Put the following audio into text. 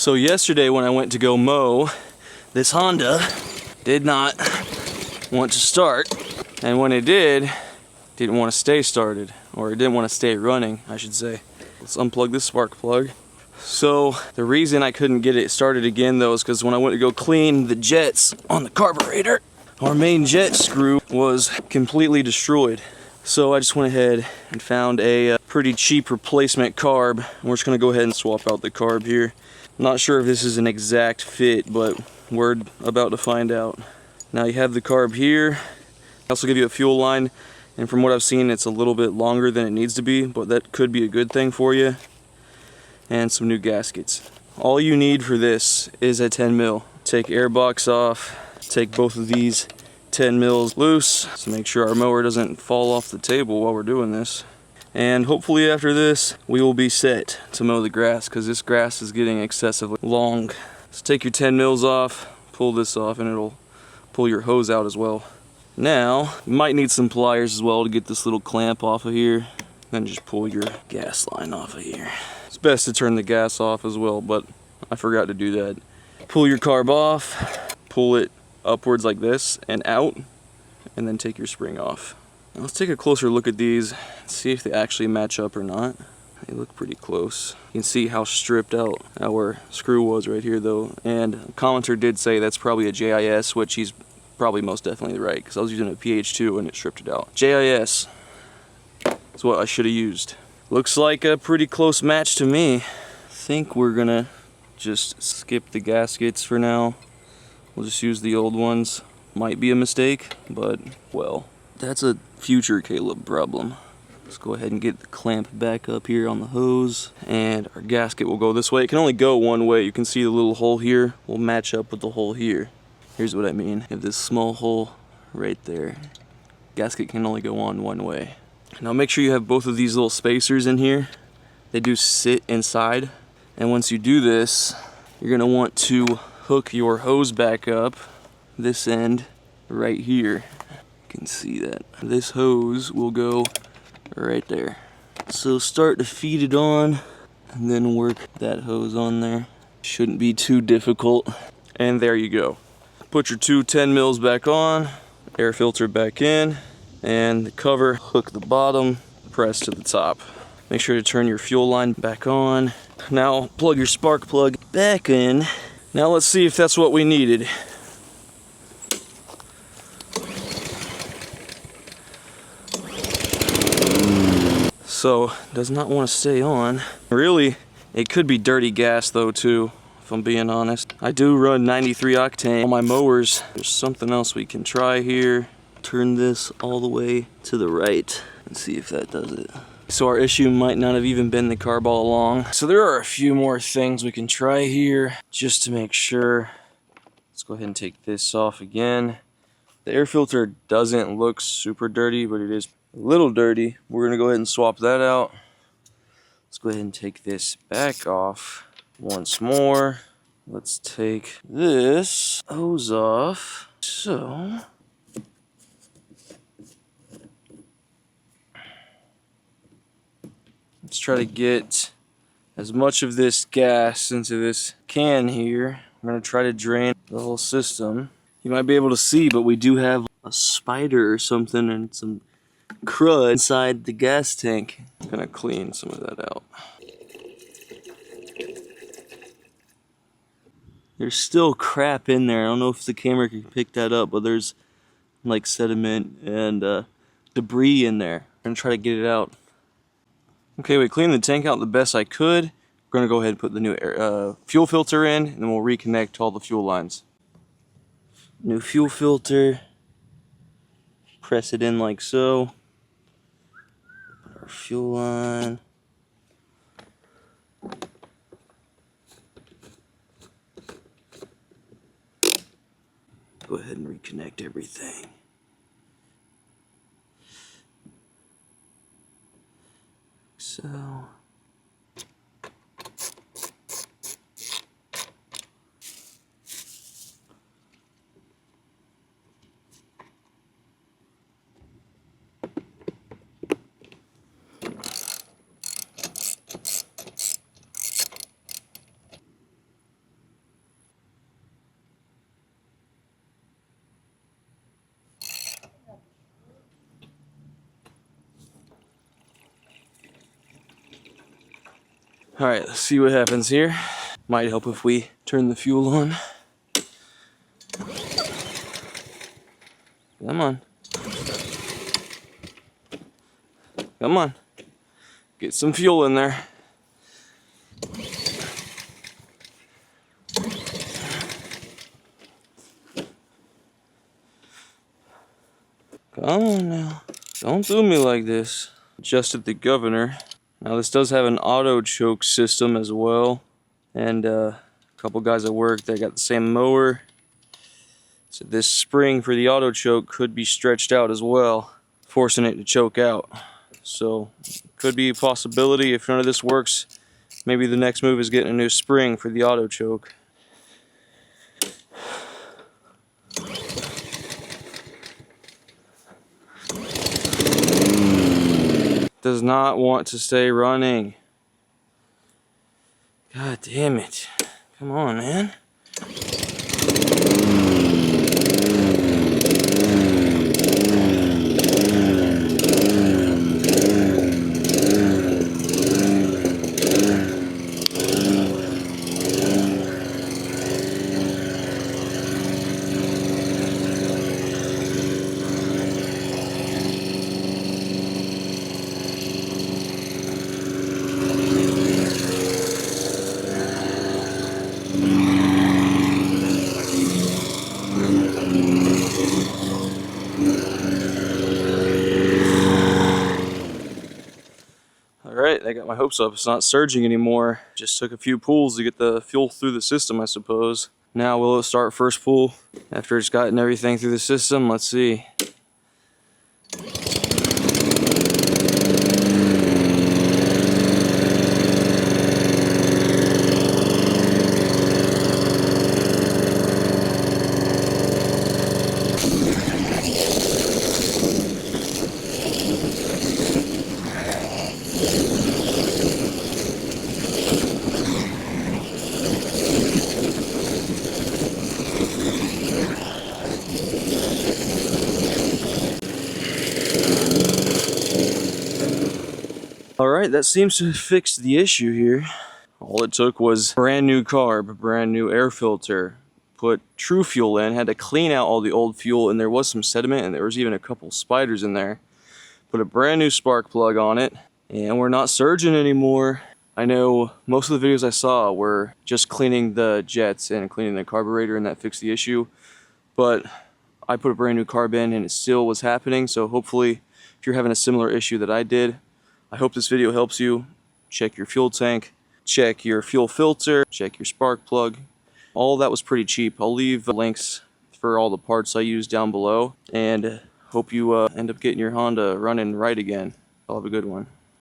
So yesterday when I went to go mow, this Honda did not want to start, and when it did, didn't want to stay started, or it didn't want to stay running, I should say. Let's unplug this spark plug. So the reason I couldn't get it started again though is because when I went to go clean the jets on the carburetor, our main jet screw was completely destroyed. So I just went ahead and found a pretty cheap replacement carb. And we're just going to go ahead and swap out the carb here. I'm not sure if this is an exact fit, but we're about to find out. Now you have the carb here. I also give you a fuel line, and from what I've seen it's a little bit longer than it needs to be, but that could be a good thing for you. And some new gaskets. All you need for this is a 10 mil. Take air box off, take both of these 10 mils loose to make sure our mower doesn't fall off the table while we're doing this. And hopefully after this we will be set to mow the grass, because this grass is getting excessively long. So take your 10 mils off, pull this off, and it'll pull your hose out as well. Now you might need some pliers as well to get this little clamp off of here. Then just pull your gas line off of here. It's best to turn the gas off as well, but I forgot to do that. Pull your carb off, pull it upwards like this and out, and then take your spring off. Now let's take a closer look at these, see if they actually match up or not. They look pretty close. You can see how stripped out our screw was right here though, and a commenter did say that's probably a JIS, which he's probably most definitely right, because I was using a PH2 and it stripped it out. JIS is what I should have used. Looks like a pretty close match to me. I think we're gonna just skip the gaskets for now. We'll just use the old ones. Might be a mistake, but well, that's a future Caleb problem. Let's go ahead and get the clamp back up here on the hose, and our gasket will go this way. It can only go one way. You can see the little hole here will match up with the hole here. Here's what I mean. You have this small hole right there. Gasket can only go on one way. Now make sure you have both of these little spacers in here. They do sit inside, and once you do this, you're gonna want to hook your hose back up this end right here. You can see that this hose will go right there. So start to feed it on and then work that hose on there. Shouldn't be too difficult. And there you go. Put your two 10 mils back on, air filter back in, and the cover, hook the bottom, press to the top. Make sure to turn your fuel line back on. Now plug your spark plug back in. Now let's see if that's what we needed. So, does not want to stay on. Really, it could be dirty gas though too, if I'm being honest. I do run 93 octane on my mowers. There's something else we can try here. Turn this all the way to the right and see if that does it. So our issue might not have even been the carb all along. So there are a few more things we can try here just to make sure. Let's go ahead and take this off again. The air filter doesn't look super dirty, but it is a little dirty. We're gonna go ahead and swap that out. Let's go ahead and take this back off once more. Let's take this hose off. So let's try to get as much of this gas into this can here. I'm gonna try to drain the whole system. You might be able to see, but we do have a spider or something and some crud inside the gas tank. I'm gonna clean some of that out. There's still crap in there. I don't know if the camera can pick that up, but there's like sediment and debris in there. I'm gonna try to get it out. Okay, we cleaned the tank out the best I could. We're gonna go ahead and put the new fuel filter in, and then we'll reconnect all the fuel lines. New fuel filter. Press it in like so. Put our fuel line. Go ahead and reconnect everything. So. Alright, let's see what happens here. Might help if we turn the fuel on. Come on. Come on. Get some fuel in there. Come on now. Don't do me like this. Adjusted the governor. Now this does have an auto choke system as well. And a couple guys at work, they got the same mower. So this spring for the auto choke could be stretched out as well, forcing it to choke out. So could be a possibility. If none of this works, maybe the next move is getting a new spring for the auto choke. Does not want to stay running. God damn it. Come on, man. Alright, I got my hopes up. It's not surging anymore. Just took a few pulls to get the fuel through the system, I suppose. Now will it start first pull after it's gotten everything through the system? Let's see. Alright, that seems to have fixed the issue here. All it took was brand new carb, brand new air filter, put true fuel in, had to clean out all the old fuel, and there was some sediment and there was even a couple spiders in there. Put a brand new spark plug on it, and we're not surging anymore. I know most of the videos I saw were just cleaning the jets and cleaning the carburetor, and that fixed the issue. But I put a brand new carb in and it still was happening, so hopefully if you're having a similar issue that I did, I hope this video helps you. Check your fuel tank, check your fuel filter, check your spark plug. All that was pretty cheap. I'll leave links for all the parts I used down below, and hope you end up getting your Honda running right again. I'll have a good one.